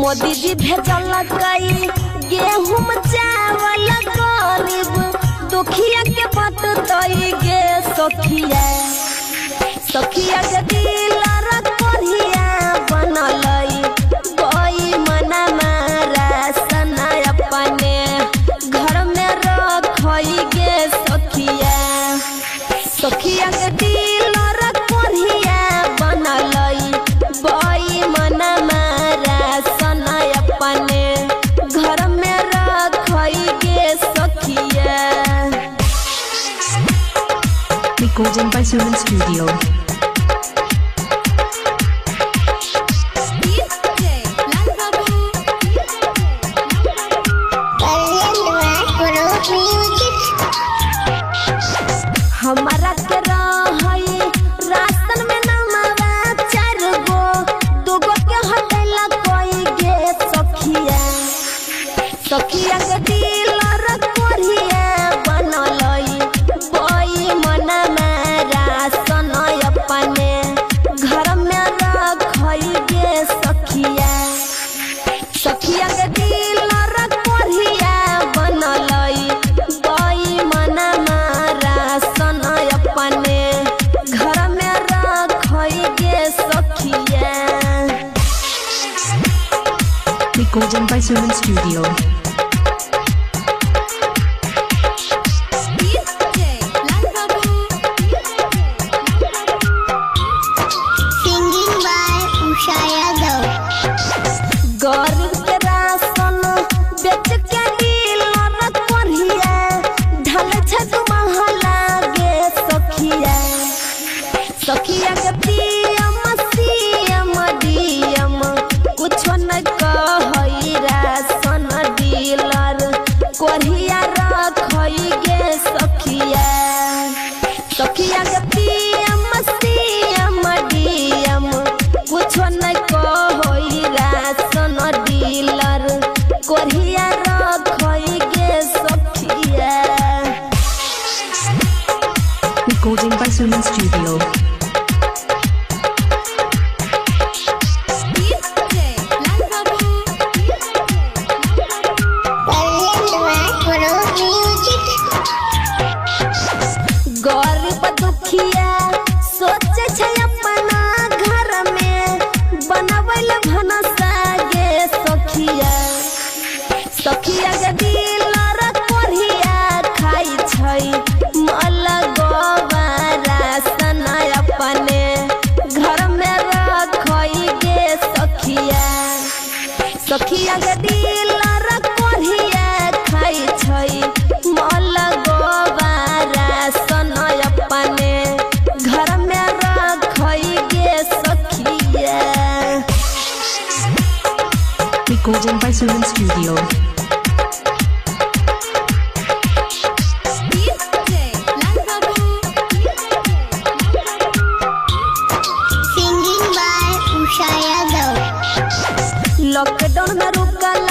मोदी जी भेजल कई गेहूं चावल गरीब दुखिया के बात तई गे सखिया सखिया के दिल रखिया बनलई गई मना मारा सना अपने घर में रखई गे सखिया सखिया के दिल रखिया बनलई गई मना मारा सना अपने घर में रखई गे सखिया। Recording by Suman Studio. हमारा के रहई राशन में नमावा 4 गो 2 गो के हटेला कोई गे सखिया सखिया के दिल रखिया बनलई कोई मना मारा सना अपने घर में रखई गे सखिया सखिया के दिल रखिया बनलई कोई मना मारा सना अपने घर में रखई गे सखिया। Recording by Suman Studio. Singing by Usha Yadav. गरीब के राशन बेच के दिल रखिया ढल छक महला गे सखिया सखिया के पीएम सीएम डीएम कुछ न कहई राशन डीलर कोरिया रखई गे सखिया सखिया के पीएम सीएम डीएम कुछ न कहई राशन डीलर कोरिया रखई गे सखिया। Recording by Suman Studio. गरीब दुखिया सोचे छै अपना घर में बनवल भनसा गे सखिया सखिया के दिल रखिया खाई छै मल गोबारा सना अपने घर में रखई गे सखिया सखिया के दिल रखिया खाई छै मल गोबारा सना अपने घर में रखई गे सखिया। Recording by Suman Studio. Singing by Usha Yadav. Lockdown में रुकल